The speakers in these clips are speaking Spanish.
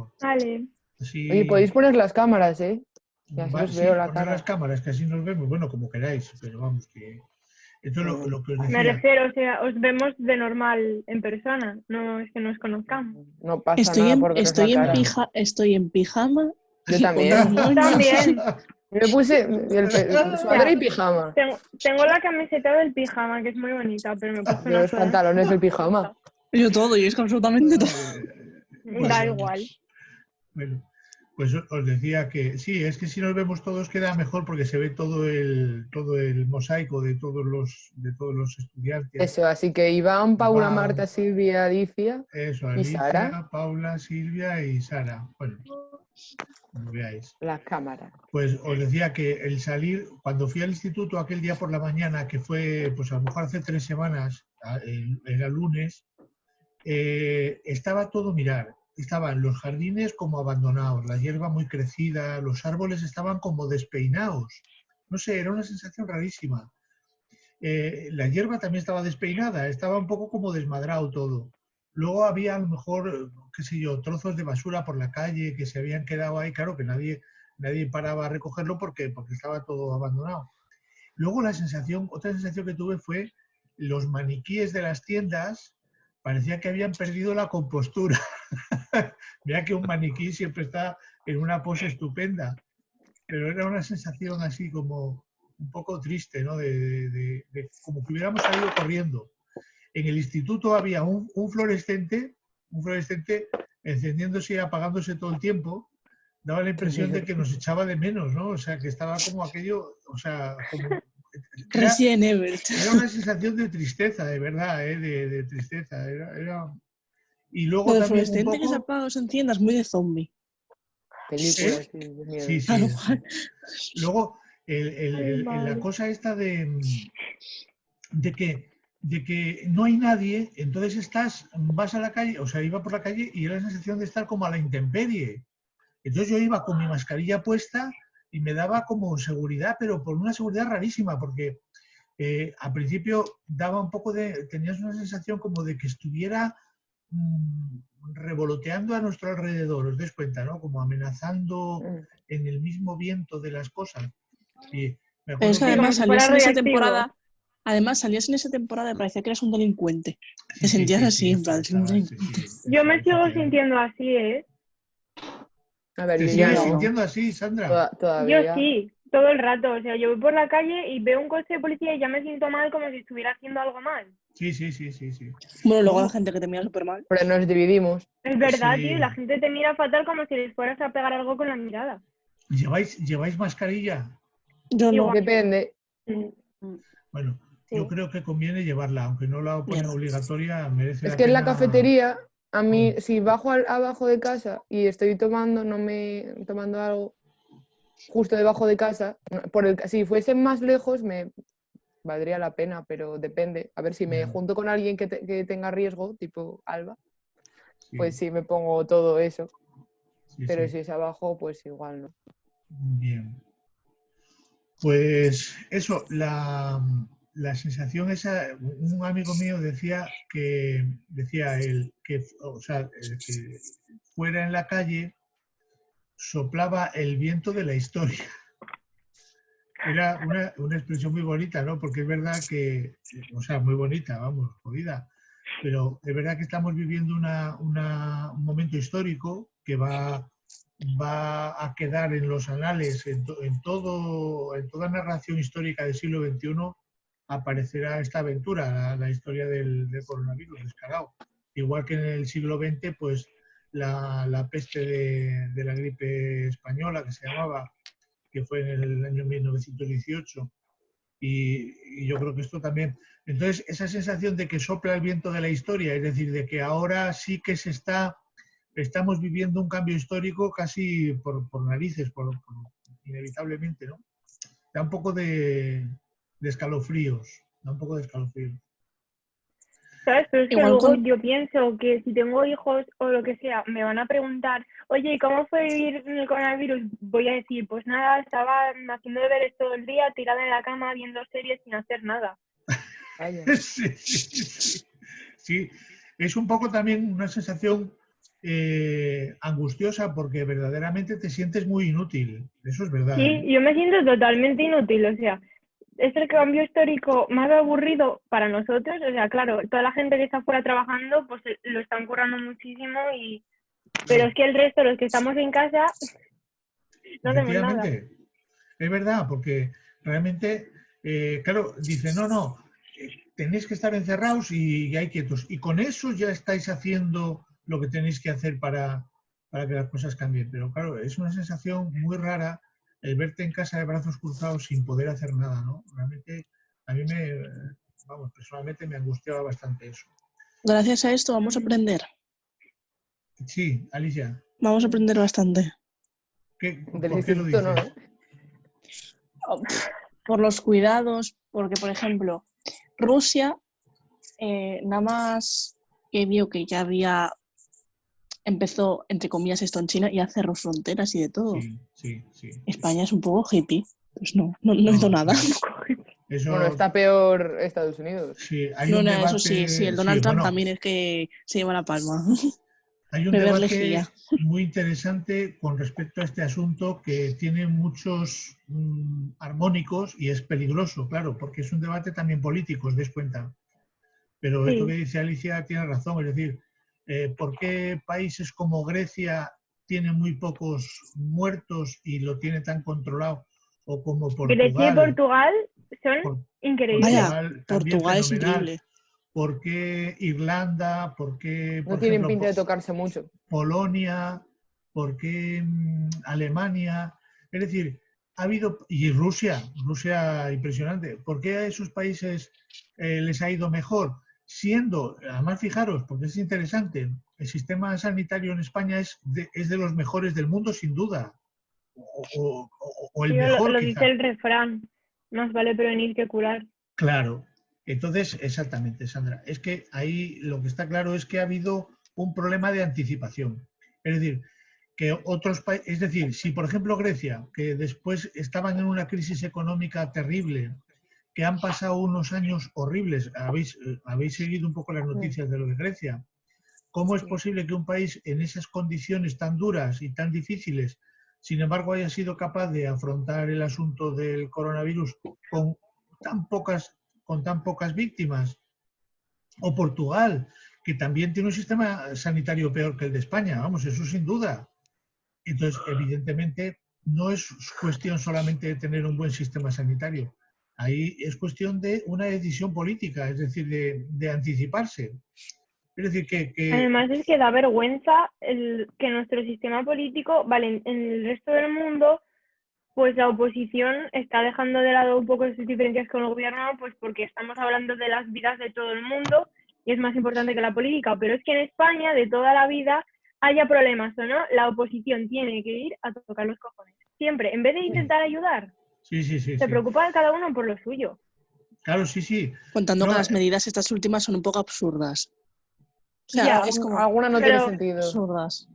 mejor. Vale. Así, Oye, podéis poner las cámaras, ¿eh? Y así os sí, veo la poner cara. las cámaras, que así nos vemos, bueno, como queráis, pero vamos, que... Esto es lo que os Me decía. refiero, o sea, os vemos de normal en persona, no es que nos conozcamos. No pasa nada por veros la cara. Estoy en pijama. Yo también. También. Me puse el sudadera y pijama. Tengo la camiseta del pijama, que es muy bonita, pero me puse Yo los pantalones del pijama. Yo todo, y es que absolutamente todo. Da igual. Bueno, pues os decía que sí, es que si nos vemos todos queda mejor porque se ve todo el mosaico de todos los estudiantes. Eso, así que Iván, Paula, Marta, Silvia, Alicia Eso, y Alicia, Sara. Paula, Silvia y Sara. Bueno, como veáis. La cámara. Pues os decía que el salir, cuando fui al instituto aquel día por la mañana, que fue pues a lo mejor hace 3 semanas, era lunes, estaba todo mirar. Estaban los jardines como abandonados, la hierba muy crecida, los árboles estaban como despeinados. No sé, era una sensación rarísima. La hierba también estaba despeinada, estaba un poco como desmadrado todo. Luego había a lo mejor, qué sé yo, trozos de basura por la calle que se habían quedado ahí, claro que nadie paraba a recogerlo porque estaba todo abandonado. Luego otra sensación que tuve fue los maniquíes de las tiendas, parecía que habían perdido la compostura. Mira que un maniquí siempre está en una pose estupenda, pero era una sensación así como un poco triste, ¿no? De como que hubiéramos salido corriendo. En el instituto había un fluorescente encendiéndose y apagándose todo el tiempo. Daba la impresión de que nos echaba de menos, ¿no? O sea, que estaba como aquello, o sea, como... Resident Evil. Era una sensación de tristeza, de verdad, de tristeza. Y luego Lo de también fluorescente un poco... que se apaga o se encienda es muy de zombie. Películas ¿Eh? de miedo. Sí, sí, sí. Luego, la cosa esta de que no hay nadie, entonces vas a la calle, o sea, iba por la calle y era la sensación de estar como a la intemperie. Entonces yo iba con mi mascarilla puesta y me daba como seguridad, pero por una seguridad rarísima, porque al principio daba un poco tenías una sensación como de que estuviera revoloteando a nuestro alrededor, os des cuenta, ¿no? Como amenazando en el mismo viento de las cosas. Y me Pero es que además como si fuera salías en esa reactivo. temporada. Además, salías en esa temporada y parecía que eras un delincuente. Te Sí, sentías sí, así, sí, en plan, soy un delincuente. Yo me sigo sintiendo así, ¿eh? A ver, ¿Te yo ya sigues no. sintiendo así, Sandra? Yo Todavía. sí, todo el rato. O sea, yo voy por la calle y veo un coche de policía y ya me siento mal como si estuviera haciendo algo mal. Sí, sí, sí, sí, sí. Bueno, luego la gente que te mira súper mal. Pero nos dividimos. Es verdad, Sí. tío, y la gente te mira fatal como si les fueras a pegar algo con la mirada. ¿Lleváis mascarilla? Yo no. Igual. Depende. Bueno, Sí. yo creo que conviene llevarla, aunque no la ponen Mierda. obligatoria, merece Es la que en la pena. cafetería, a mí, si bajo abajo de casa y estoy tomando algo justo debajo de casa, si fuese más lejos me valdría la pena, pero depende. A ver, si me junto con alguien que tenga riesgo, tipo Alba, Sí, pues sí me pongo todo eso. sí, Pero sí. si es abajo, pues igual no. Bien. Pues eso, la sensación esa, un amigo mío decía él que, o sea, que fuera en la calle soplaba el viento de la historia. Era una expresión muy bonita, ¿no? Porque es verdad que, o sea, muy bonita, vamos, jodida, pero es verdad que estamos viviendo un momento histórico que va a quedar en los anales, en toda narración histórica del siglo XXI aparecerá esta aventura, la historia del coronavirus descarado. Igual que en el siglo XX, pues la peste de la gripe española, que se llamaba, que fue en el año 1918. Y yo creo que esto también... Entonces, esa sensación de que sopla el viento de la historia, es decir, de que ahora sí que estamos viviendo un cambio histórico casi por narices, inevitablemente, ¿no? Da un poco de escalofríos, ¿Sabes? Pero es que Igual luego yo pienso que si tengo hijos o lo que sea, me van a preguntar, oye, ¿cómo fue vivir en el coronavirus? Voy a decir, pues nada, estaba haciendo deberes todo el día, tirada en la cama, viendo series sin hacer nada. Vaya. Sí, es un poco también una sensación angustiosa porque verdaderamente te sientes muy inútil. Eso es verdad. Sí, yo me siento totalmente inútil, o sea, es el cambio histórico más aburrido para nosotros, o sea, claro, toda la gente que está fuera trabajando, pues lo están currando muchísimo, pero es que el resto, los que estamos en casa, no hacemos nada. Efectivamente, es verdad, porque realmente, claro, dice, no, tenéis que estar encerrados y hay quietos. Y con eso ya estáis haciendo lo que tenéis que hacer para que las cosas cambien. Pero claro, es una sensación muy rara el verte en casa de brazos cruzados sin poder hacer nada, ¿no? Realmente a mí personalmente me angustiaba bastante eso. Gracias a esto vamos a aprender. Sí, Alicia, Vamos a aprender bastante. Del ¿por qué lo instituto, ¿no? dices? Por los cuidados, porque por ejemplo, Rusia, nada más que vio que ya empezó, entre comillas, esto en China y ya cerró fronteras y de todo. Sí. España es un poco hippie, pues no hizo nada. Eso, Bueno, está peor Estados Unidos. sí, hay un debate, Eso sí, el Donald Trump también es que se lleva la palma. Hay un Beber debate lejía. muy interesante con respecto a este asunto que tiene muchos armónicos y es peligroso, claro, porque es un debate también político, os des cuenta. Pero esto que dice Alicia tiene razón, es decir, ¿por qué países como Grecia tienen muy pocos muertos y lo tiene tan controlado? O como Grecia y Portugal son increíbles. Vaya, Portugal es increíble. ¿Por qué Irlanda? ¿Por qué, No por tienen ejemplo, pinta de tocarse mucho. Polonia? ¿Por qué Alemania? Es decir, ha habido, y Rusia impresionante. ¿Por qué a esos países les ha ido mejor? Siendo, además fijaros, porque es interesante, el sistema sanitario en España es de los mejores del mundo, sin duda. O el Sí, mejor, lo quizá. dice el refrán, más vale prevenir que curar. Claro. Entonces, exactamente, Sandra. Es que ahí lo que está claro es que ha habido un problema de anticipación. Es decir, que otros países, es decir, si por ejemplo Grecia, que después estaban en una crisis económica terrible, que han pasado unos años horribles, habéis seguido un poco las noticias de lo de Grecia, ¿cómo es posible que un país en esas condiciones tan duras y tan difíciles, sin embargo, haya sido capaz de afrontar el asunto del coronavirus con tan pocas víctimas? O Portugal, que también tiene un sistema sanitario peor que el de España, vamos, eso sin duda. Entonces, evidentemente, no es cuestión solamente de tener un buen sistema sanitario. Ahí es cuestión de una decisión política, es decir, de anticiparse. Es decir, Además es que da vergüenza que nuestro sistema político, vale, en el resto del mundo, pues la oposición está dejando de lado un poco sus diferencias con el gobierno, pues porque estamos hablando de las vidas de todo el mundo y es más importante que la política. Pero es que en España, de toda la vida, haya problemas o no, la oposición tiene que ir a tocar los cojones. Siempre, en vez de intentar ayudar, se preocupa cada uno por lo suyo. Claro, sí. Contando que las medidas estas últimas son un poco absurdas. O sea, Ya, es como... alguna no tiene sentido. Absurdas.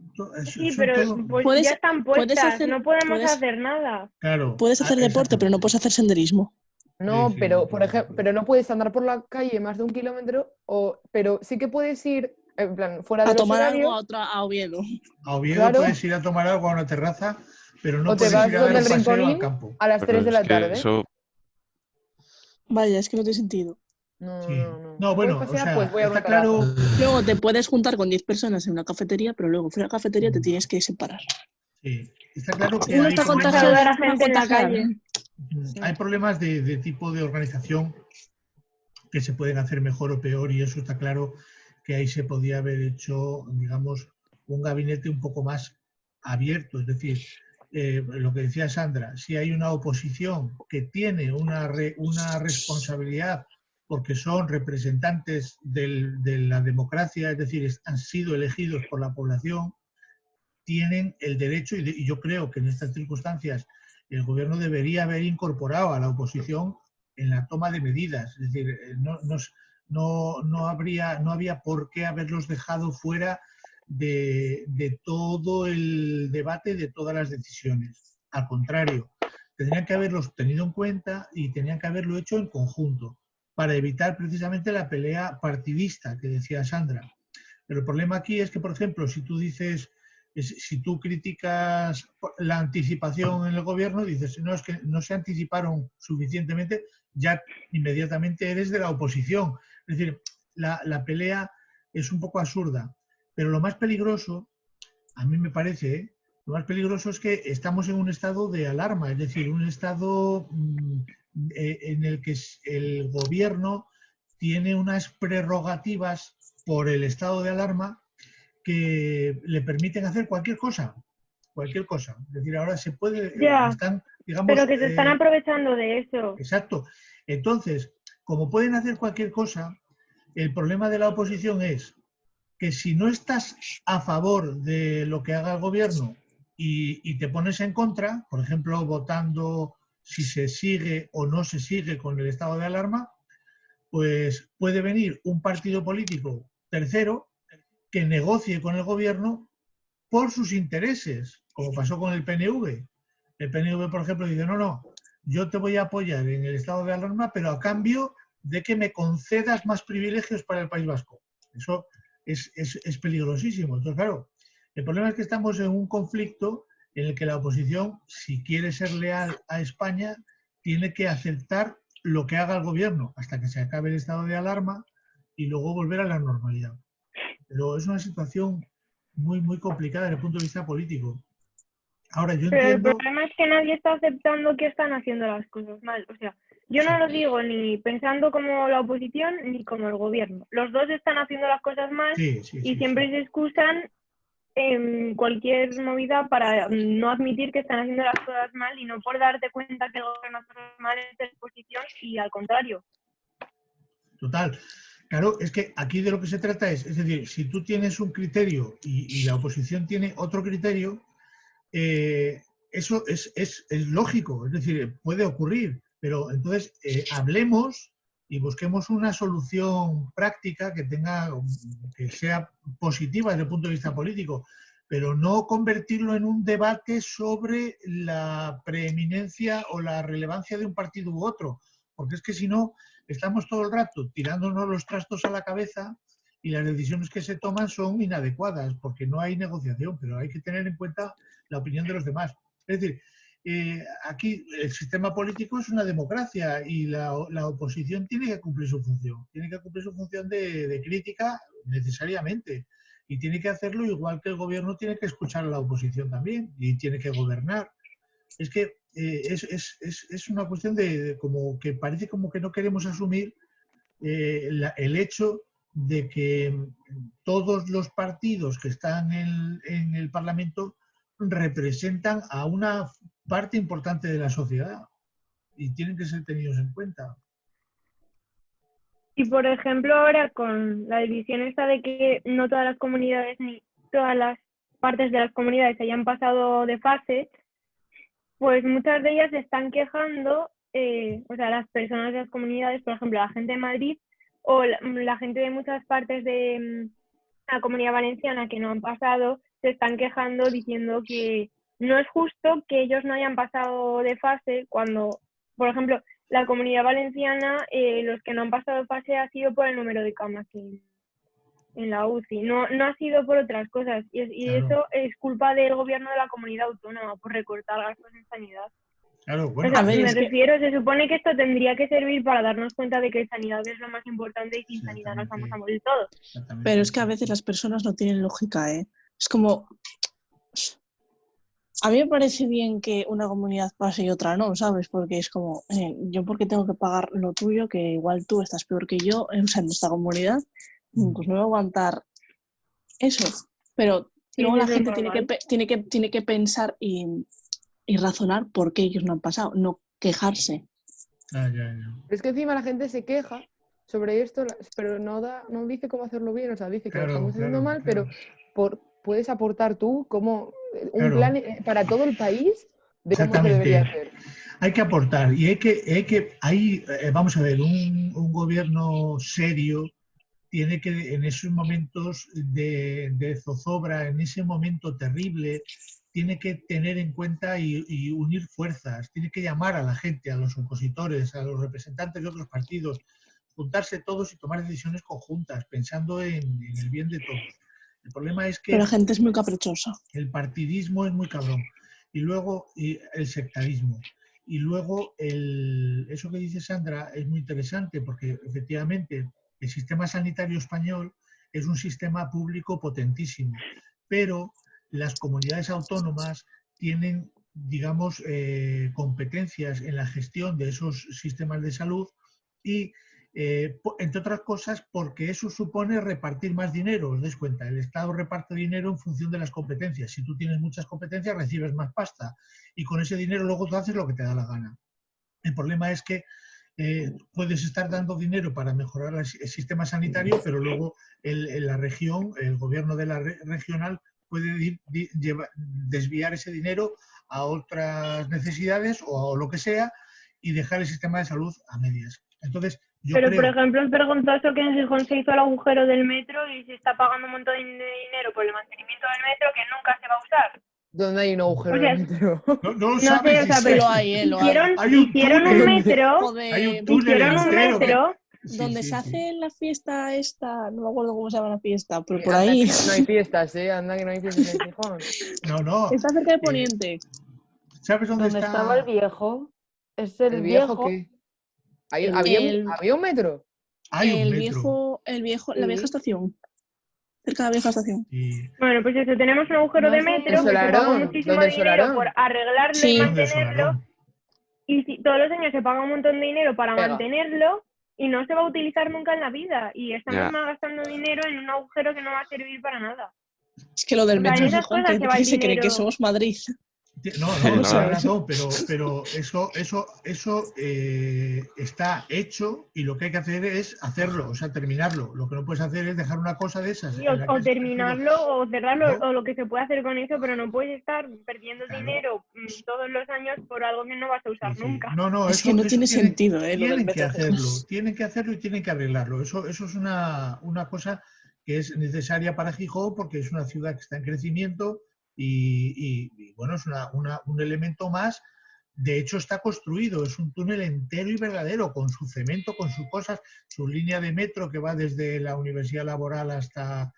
Sí, pero pues ya están puestas, no podemos hacer nada. Claro. Puedes hacer deporte, pero no puedes hacer senderismo. No, pero por ejemplo, pero no puedes andar por la calle más de 1 kilómetro, pero sí que puedes ir, en plan, fuera de a los tomar horarios, algo a Oviedo. A Oviedo claro. puedes ir a tomar algo a una terraza, pero no o te puedes vas ir a dar donde un el paseo al Rinconín campo. a las 3 de la tarde. Eso... Vaya, es que no tiene sentido. No, bueno, pasear, o sea, pues voy a está una claro. Luego te puedes juntar con 10 personas en una cafetería, pero luego fuera de la cafetería te tienes que separar. Sí, está claro que Uno hay está problemas, contagiado, Saludar a otro no gente en la contagiado. calle. hay problemas de tipo de organización que se pueden hacer mejor o peor, y eso está claro que ahí se podía haber hecho, digamos, un gabinete un poco más abierto. Es decir, lo que decía Sandra, si hay una oposición que tiene una responsabilidad porque son representantes de la democracia, es decir, han sido elegidos por la población, tienen el derecho, y yo creo que en estas circunstancias el gobierno debería haber incorporado a la oposición en la toma de medidas. Es decir, no había por qué haberlos dejado fuera de todo el debate, de todas las decisiones. Al contrario, tendrían que haberlos tenido en cuenta y tenían que haberlo hecho en conjunto para evitar precisamente la pelea partidista que decía Sandra. Pero el problema aquí es que, por ejemplo, si tú dices, si tú criticas la anticipación en el gobierno, dices, no, es que no se anticiparon suficientemente, ya inmediatamente eres de la oposición. Es decir, la pelea es un poco absurda. Pero lo más peligroso, a mí me parece, lo más peligroso es que estamos en un estado de alarma, es decir, un estado en el que el gobierno tiene unas prerrogativas por el estado de alarma que le permiten hacer cualquier cosa. Cualquier cosa. Es decir, ahora se puede, Ya, están, digamos, pero que se están aprovechando de eso. exacto. Entonces, como pueden hacer cualquier cosa, el problema de la oposición es que si no estás a favor de lo que haga el gobierno y te pones en contra, por ejemplo, votando si se sigue o no se sigue con el estado de alarma, pues puede venir un partido político tercero que negocie con el gobierno por sus intereses, como pasó con el PNV. El PNV, por ejemplo, dice, no, yo te voy a apoyar en el estado de alarma, pero a cambio de que me concedas más privilegios para el País Vasco. Eso es peligrosísimo. Entonces, claro, el problema es que estamos en un conflicto en el que la oposición, si quiere ser leal a España, tiene que aceptar lo que haga el gobierno hasta que se acabe el estado de alarma y luego volver a la normalidad. Pero es una situación muy, muy complicada desde el punto de vista político. Ahora, yo Pero el entiendo... problema es que nadie está aceptando que están haciendo las cosas mal. O sea, yo no lo digo ni pensando como la oposición ni como el gobierno. Los dos están haciendo las cosas mal Sí, y siempre se excusan en cualquier movida para no admitir que están haciendo las cosas mal y no por darte cuenta que el gobierno hace cosas mal es de la oposición y al contrario. Total. Claro, es que aquí de lo que se trata es decir, si tú tienes un criterio y la oposición tiene otro criterio, eso es lógico, es decir, puede ocurrir, pero entonces hablemos y busquemos una solución práctica que sea positiva desde el punto de vista político, pero no convertirlo en un debate sobre la preeminencia o la relevancia de un partido u otro, porque es que si no, estamos todo el rato tirándonos los trastos a la cabeza y las decisiones que se toman son inadecuadas porque no hay negociación, pero hay que tener en cuenta la opinión de los demás. Es decir, aquí el sistema político es una democracia y la oposición tiene que cumplir su función. Tiene que cumplir su función de crítica necesariamente. Y tiene que hacerlo igual que el gobierno tiene que escuchar a la oposición también y tiene que gobernar. Es que es una cuestión de como que parece como que no queremos asumir el hecho de que todos los partidos que están en el Parlamento representan a una parte importante de la sociedad y tienen que ser tenidos en cuenta. Y por ejemplo ahora con la división esta de que no todas las comunidades ni todas las partes de las comunidades se hayan pasado de fase, pues muchas de ellas se están quejando, o sea, las personas de las comunidades, por ejemplo, la gente de Madrid o la gente de muchas partes de la Comunidad Valenciana que no han pasado, se están quejando diciendo que no es justo que ellos no hayan pasado de fase cuando, por ejemplo, la Comunidad Valenciana, los que no han pasado de fase ha sido por el número de camas en la UCI, no ha sido por otras cosas y Claro. eso es culpa del gobierno de la comunidad autónoma por recortar gastos en sanidad. Claro, bueno, o sea, a ver, me es que- refiero, se supone que esto tendría que servir para darnos cuenta de que sanidad es lo más importante y sin sanidad nos vamos a morir todos. Pero es que a veces las personas no tienen lógica, ¿eh? Es como... A mí me parece bien que una comunidad pase y otra no, ¿sabes? Porque es como, yo porque tengo que pagar lo tuyo, que igual tú estás peor que yo, o sea, en nuestra comunidad, pues no voy a aguantar eso. Pero Sí, luego la eso es gente normal. tiene que pensar y razonar por qué ellos no han pasado, no quejarse. ya. Pero es que encima la gente se queja sobre esto, pero no dice cómo hacerlo bien, o sea, dice que lo estamos haciendo mal, pero puedes aportar tú como un plan para todo el país de cómo se debería hacer. Hay que aportar y vamos a ver, un gobierno serio tiene que en esos momentos de zozobra, en ese momento terrible, tiene que tener en cuenta y unir fuerzas, tiene que llamar a la gente, a los opositores, a los representantes de otros partidos, juntarse todos y tomar decisiones conjuntas, pensando en el bien de todos. El problema es que Pero la gente es muy caprichosa. el partidismo es muy cabrón. Y luego el sectarismo. Y luego eso que dice Sandra es muy interesante porque efectivamente el sistema sanitario español es un sistema público potentísimo, pero las comunidades autónomas tienen, digamos, competencias en la gestión de esos sistemas de salud y, entre otras cosas, porque eso supone repartir más dinero. Os dais cuenta, el Estado reparte dinero en función de las competencias. Si tú tienes muchas competencias, recibes más pasta y con ese dinero luego tú haces lo que te da la gana. El problema es que puedes estar dando dinero para mejorar el sistema sanitario, pero luego la región, el gobierno de la regional puede desviar ese dinero a otras necesidades o a lo que sea y dejar el sistema de salud a medias. Entonces, pero, por ejemplo, es vergonzoso que en Gijón se hizo el agujero del metro y se está pagando un montón de dinero por el mantenimiento del metro que nunca se va a usar. ¿Dónde hay un agujero O sea, del metro? No lo sabes. Sé, o sea, pero lo hay, lo hay. Hicieron un metro. Hay un túnel entero. Donde se hace la fiesta esta, no me acuerdo cómo se llama la fiesta, pero Sí, por ahí. No hay fiestas, anda que no hay fiestas en Gijón. No. Está cerca de Poniente. ¿Sabes dónde está? Estaba el viejo. Es el viejo. ¿Qué? ¿Había un metro? Hay un metro. La vieja estación. Cerca de la vieja estación. Bueno, pues eso, tenemos un agujero de metro que se pagó muchísimo dinero por arreglarlo y mantenerlo. Y todos los años se paga un montón de dinero para mantenerlo y no se va a utilizar nunca en la vida. Y estamos gastando dinero en un agujero que no va a servir para nada. Es que lo del metro es Gijón, que se cree que somos Madrid. No, razón, pero eso está hecho y lo que hay que hacer es hacerlo, o sea, terminarlo. Lo que no puedes hacer es dejar una cosa de esas. O terminarlo o cerrarlo, o lo que se puede hacer con eso, pero no puedes estar perdiendo dinero todos los años por algo que no vas a usar nunca. Es que no tiene sentido. Tienen que hacerlo y tienen que arreglarlo. Eso es una cosa que es necesaria para Gijón porque es una ciudad que está en crecimiento. Y bueno, es un elemento más. De hecho, está construido, es un túnel entero y verdadero, con su cemento, con sus cosas, su línea de metro que va desde la Universidad Laboral hasta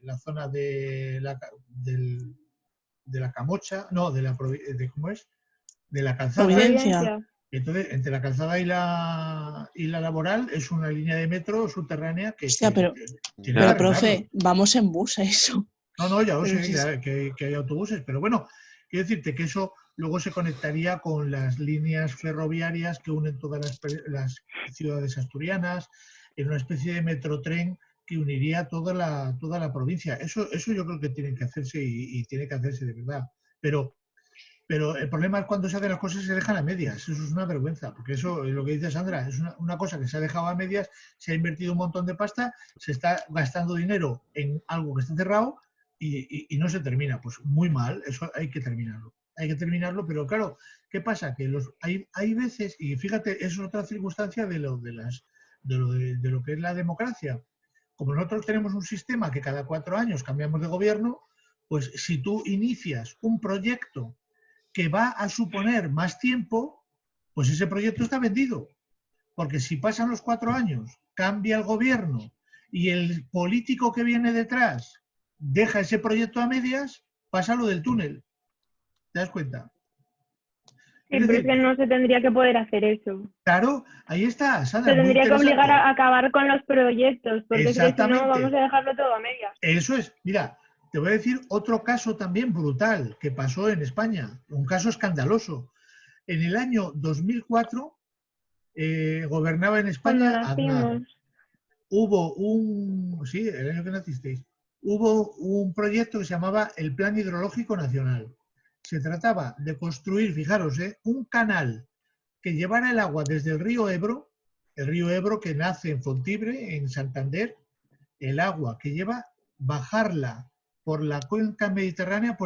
la zona de la Camocha, no, ¿cómo es? De la Calzada. Providencia. Entonces, entre la Calzada y la Laboral es una línea de metro subterránea que... Hostia, pero profe, vamos en bus a eso. No, ya lo sé, que hay autobuses, pero bueno, quiero decirte que eso luego se conectaría con las líneas ferroviarias que unen todas las ciudades asturianas, en una especie de metrotren que uniría toda la provincia. Eso yo creo que tiene que hacerse y tiene que hacerse de verdad. Pero el problema es cuando se hacen las cosas y se dejan a medias. Eso es una vergüenza, porque eso es lo que dice Sandra, es una cosa que se ha dejado a medias, se ha invertido un montón de pasta, se está gastando dinero en algo que está cerrado y no se termina. Pues muy mal, eso hay que terminarlo. Hay que terminarlo, pero claro, ¿qué pasa? Que hay veces, y fíjate, es otra circunstancia de lo que es la democracia. Como nosotros tenemos un sistema que cada 4 años cambiamos de gobierno, pues si tú inicias un proyecto que va a suponer más tiempo, pues ese proyecto está vendido. Porque si pasan los 4 años, cambia el gobierno y el político que viene detrás deja ese proyecto a medias, pasa lo del túnel. ¿Te das cuenta? Sí, pero es que no se tendría que poder hacer eso. Claro, ahí está, Sandra. Se tendría que obligar a acabar con los proyectos, porque es que si no vamos a dejarlo todo a medias. Eso es, mira. Te voy a decir otro caso también brutal que pasó en España, un caso escandaloso. En el año 2004 gobernaba en España Aznar. Sí, el año que nacisteis, hubo un proyecto que se llamaba el Plan Hidrológico Nacional. Se trataba de construir, fijaros, un canal que llevara el agua desde el río Ebro que nace en Fontibre, en Santander, el agua que lleva, bajarla por la cuenca mediterránea,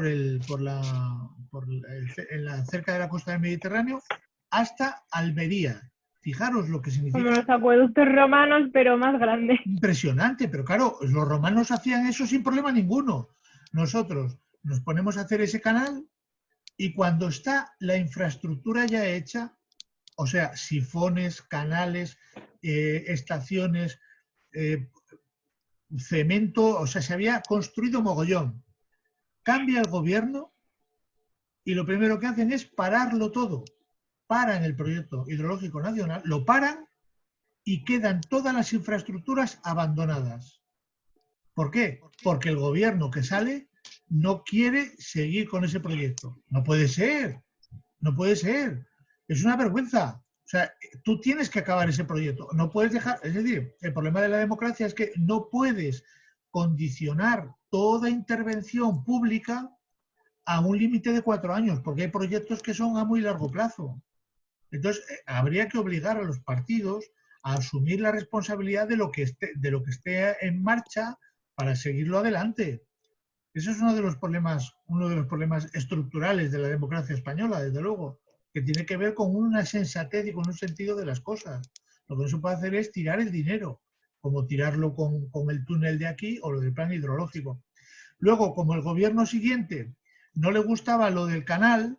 cerca de la costa del Mediterráneo, hasta Almería. Fijaros lo que significa. Como los acueductos romanos, pero más grandes. Impresionante, pero claro, los romanos hacían eso sin problema ninguno. Nosotros nos ponemos a hacer ese canal y cuando está la infraestructura ya hecha, o sea, sifones, canales, estaciones, cemento, o sea, se había construido mogollón. Cambia el gobierno y lo primero que hacen es pararlo todo. Paran el proyecto hidrológico nacional, lo paran y quedan todas las infraestructuras abandonadas. ¿Por qué? Porque el gobierno que sale no quiere seguir con ese proyecto. No puede ser, no puede ser. Es una vergüenza. O sea, tú tienes que acabar ese proyecto. No puedes dejar, es decir, el problema de la democracia es que no puedes condicionar toda intervención pública a un límite de 4 años, porque hay proyectos que son a muy largo plazo. Entonces, habría que obligar a los partidos a asumir la responsabilidad de lo que esté en marcha para seguirlo adelante. Eso es uno de los problemas estructurales de la democracia española, desde luego, que tiene que ver con una sensatez y con un sentido de las cosas. Lo que no se puede hacer es tirar el dinero, como tirarlo con el túnel de aquí o lo del plan hidrológico. Luego, como el gobierno siguiente no le gustaba lo del canal,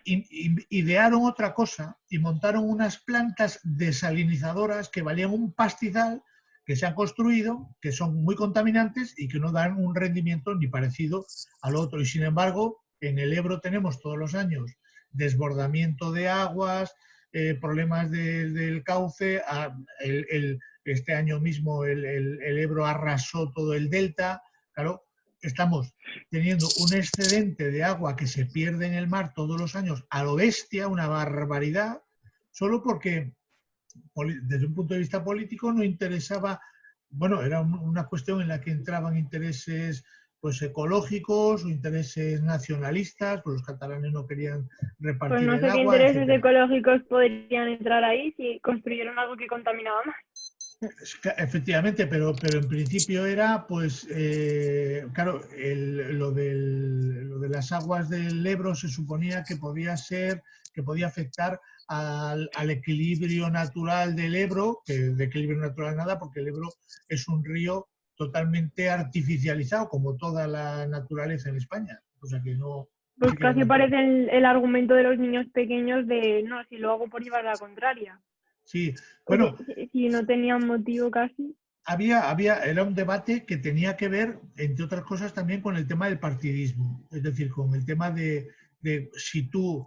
idearon otra cosa y montaron unas plantas desalinizadoras que valían un pastizal, que se han construido, que son muy contaminantes y que no dan un rendimiento ni parecido al otro. Y sin embargo, en el Ebro tenemos todos los años desbordamiento de aguas, problemas del cauce. Este año mismo el Ebro arrasó todo el delta. Claro, estamos teniendo un excedente de agua que se pierde en el mar todos los años a lo bestia, una barbaridad, solo porque desde un punto de vista político no interesaba, bueno, era una cuestión en la que entraban intereses pues ecológicos o intereses nacionalistas, pues los catalanes no querían repartir Pues no el sé qué agua, intereses etcétera. ecológicos podrían entrar ahí si construyeron algo que contaminaba más. Efectivamente, pero en principio era, pues, claro, lo de las aguas del Ebro se suponía que podía afectar al equilibrio natural del Ebro, que de equilibrio natural nada, porque el Ebro es un río totalmente artificializado, como toda la naturaleza en España. O sea que no Pues se quiere casi mantener. parece el argumento de los niños pequeños de no, si lo hago por llevar la contraria. Sí, Oye, bueno, si no tenían motivo casi. era un debate que tenía que ver, entre otras cosas, también con el tema del partidismo. Es decir, con el tema de si tú,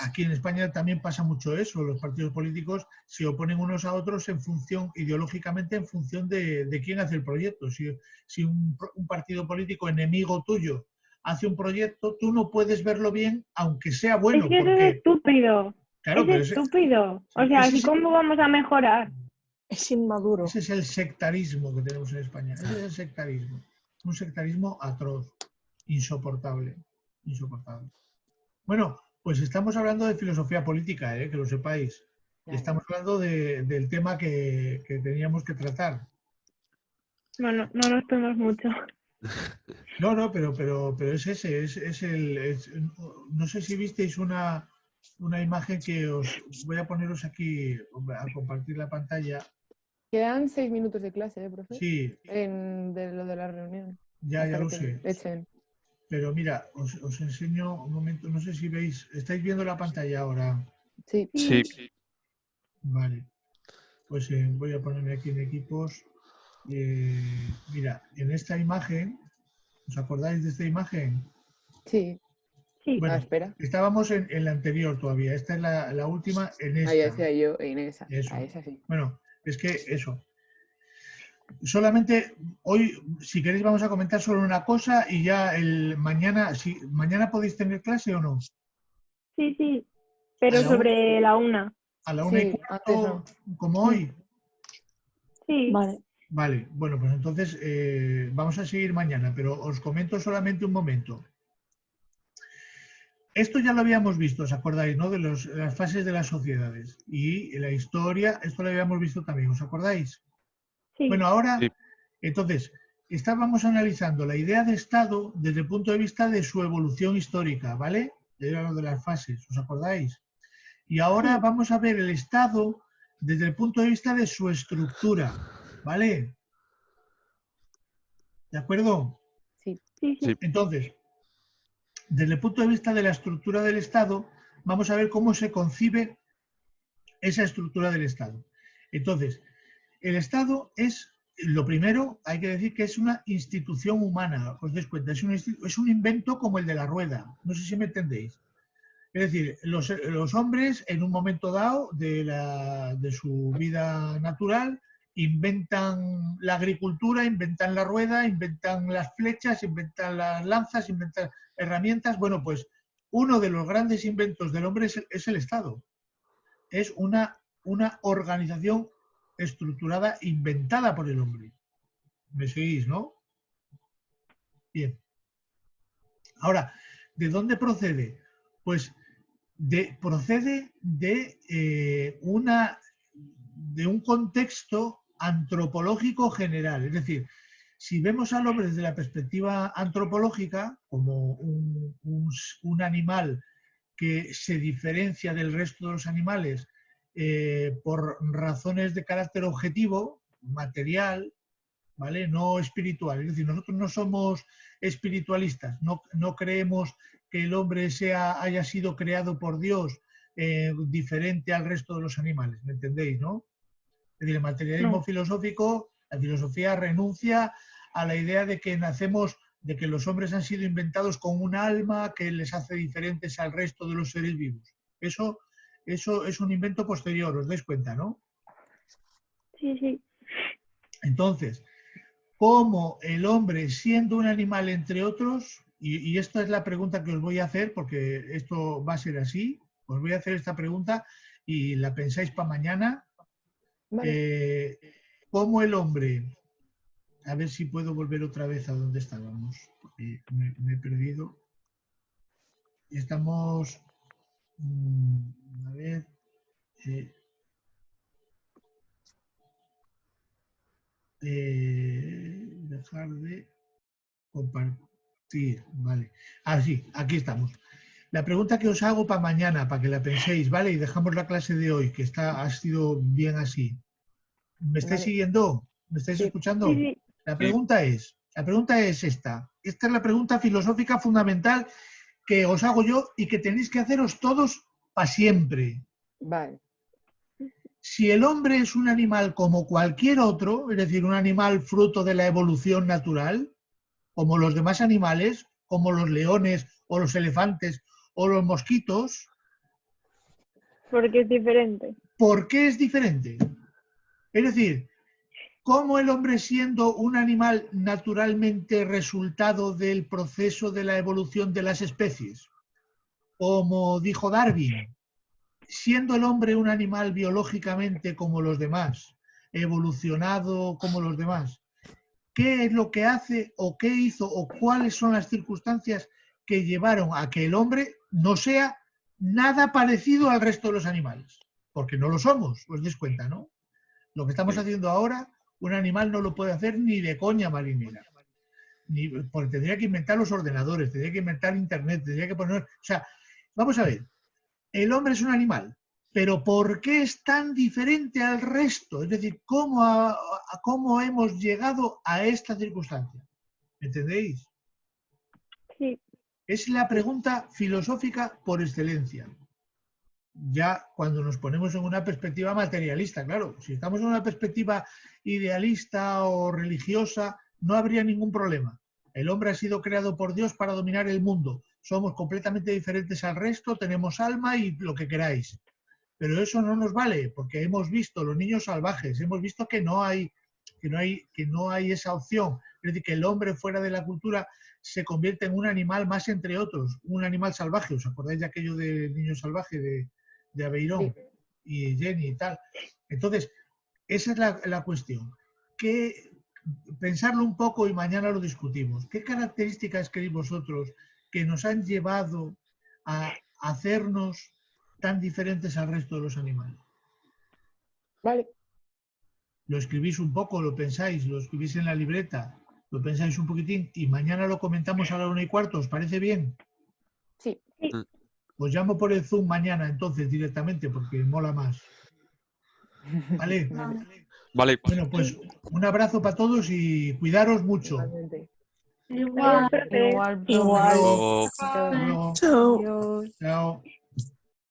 aquí en España también pasa mucho eso, los partidos políticos se oponen unos a otros en función, ideológicamente, en función de quién hace el proyecto. Si un partido político enemigo tuyo hace un proyecto, tú no puedes verlo bien, aunque sea Es bueno, que eso es porque, estúpido. claro, Es pero estúpido. O sí, sea, así cómo vamos a mejorar. Es inmaduro. ese es el sectarismo que tenemos en España. Ese es el sectarismo. Un sectarismo atroz, insoportable. Insoportable. Bueno, pues estamos hablando de filosofía política, que lo sepáis. Y estamos hablando del tema que teníamos que tratar. Bueno, no nos tomemos mucho. No, pero es ese, no sé si visteis una imagen que os voy a poneros aquí, a compartir la pantalla. Quedan 6 minutos de clase, profe, Sí, de lo de la reunión. ya Hasta que lo sé. echen. Pero mira, os enseño un momento, no sé si veis, ¿estáis viendo la pantalla ahora? Sí. Sí. Vale, pues voy a ponerme aquí en equipos. Mira, en esta imagen, ¿os acordáis de esta imagen? Sí. Sí. Bueno, Espera. estábamos en la anterior todavía, esta es la última en Ahí esta. decía yo, en esa. Eso. A esa sí. Bueno, es que eso. Solamente hoy, si queréis, vamos a comentar solo una cosa y ya mañana, mañana podéis tener clase o no. Sí. Pero A la sobre la 1. A la 1:15, Sí, antes no. como hoy. Sí. Vale. Vale, bueno, pues entonces vamos a seguir mañana, pero os comento solamente un momento. Esto ya lo habíamos visto, ¿os acordáis, no? De las fases de las sociedades. Y la historia, esto lo habíamos visto también, ¿os acordáis? Sí. Bueno, ahora, Sí. entonces, estábamos analizando la idea de Estado desde el punto de vista de su evolución histórica, ¿vale? Era lo de las fases, ¿os acordáis? Y ahora Sí. vamos a ver el Estado desde el punto de vista de su estructura, ¿vale? ¿De acuerdo? Sí. Sí. Entonces, desde el punto de vista de la estructura del Estado, vamos a ver cómo se concibe esa estructura del Estado. Entonces, el Estado es, lo primero, hay que decir que es una institución humana, os dais cuenta, es un invento como el de la rueda, no sé si me entendéis. Es decir, los hombres en un momento dado de su vida natural inventan la agricultura, inventan la rueda, inventan las flechas, inventan las lanzas, inventan herramientas. Bueno, pues uno de los grandes inventos del hombre es el Estado. Es una organización estructurada inventada por el hombre. ¿Me seguís, no? Bien. Ahora, ¿de dónde procede? Pues procede de un contexto antropológico general. Es decir, si vemos al hombre desde la perspectiva antropológica, como un animal que se diferencia del resto de los animales por razones de carácter objetivo, material, ¿vale? No espiritual. Es decir, nosotros no somos espiritualistas, no creemos que el hombre haya sido creado por Dios diferente al resto de los animales, ¿me entendéis, no? Es decir, el materialismo filosófico, la filosofía renuncia a la idea de que de que los hombres han sido inventados con un alma que les hace diferentes al resto de los seres vivos. Eso es un invento posterior, os dais cuenta, ¿no? Sí, sí. Entonces, cómo el hombre, siendo un animal entre otros, y esta es la pregunta que os voy a hacer, porque esto va a ser así, os voy a hacer esta pregunta y la pensáis para mañana. Vale. Cómo el hombre, a ver si puedo volver otra vez a donde estábamos, porque me he perdido. Estamos, a ver, dejar de compartir, vale. Ah, sí, aquí estamos. La pregunta que os hago para mañana, para que la penséis, ¿vale? Y dejamos la clase de hoy, que ha sido bien así. ¿Me estáis Vale. siguiendo? ¿Me estáis Sí. escuchando? Sí, sí. La pregunta es esta. Esta es la pregunta filosófica fundamental que os hago yo y que tenéis que haceros todos para siempre. Vale. Si el hombre es un animal como cualquier otro, es decir, un animal fruto de la evolución natural, como los demás animales, como los leones o los elefantes o los mosquitos, Porque es diferente. ¿por qué es diferente? Es decir, ¿cómo el hombre, siendo un animal naturalmente resultado del proceso de la evolución de las especies, como dijo Darwin, siendo el hombre un animal biológicamente como los demás, evolucionado como los demás, ¿qué es lo que hace o qué hizo o cuáles son las circunstancias que llevaron a que el hombre no sea nada parecido al resto de los animales? Porque no lo somos, os dais cuenta, ¿no? Lo que estamos haciendo ahora, un animal no lo puede hacer ni de coña marinera. Porque tendría que inventar los ordenadores, tendría que inventar internet, tendría que poner... O sea, vamos a ver, el hombre es un animal, pero ¿por qué es tan diferente al resto? Es decir, ¿cómo hemos llegado a esta circunstancia? ¿Entendéis? Sí. Es la pregunta filosófica por excelencia. Ya cuando nos ponemos en una perspectiva materialista, claro, si estamos en una perspectiva idealista o religiosa, no habría ningún problema. El hombre ha sido creado por Dios para dominar el mundo. Somos completamente diferentes al resto, tenemos alma y lo que queráis. Pero eso no nos vale, porque hemos visto los niños salvajes, hemos visto que no hay esa opción. Es decir, que el hombre fuera de la cultura se convierte en un animal más entre otros, un animal salvaje. ¿Os acordáis de aquello del niño salvaje de Aveirón y Jenny y tal? Entonces, esa es la cuestión. Pensarlo un poco y mañana lo discutimos. ¿Qué características creéis vosotros que nos han llevado a hacernos tan diferentes al resto de los animales? Vale. Lo escribís un poco, lo pensáis, lo escribís en la libreta, lo pensáis un poquitín y mañana lo comentamos a la 1:15. ¿Os parece bien? Sí. Os llamo por el Zoom mañana entonces directamente porque mola más. ¿Vale? Vale. Bueno, pues un abrazo para todos y cuidaros mucho. Igualmente. Adiós, profe. Igual, profe. Igual. O- Hasta luego. Chao. Adiós. Chao.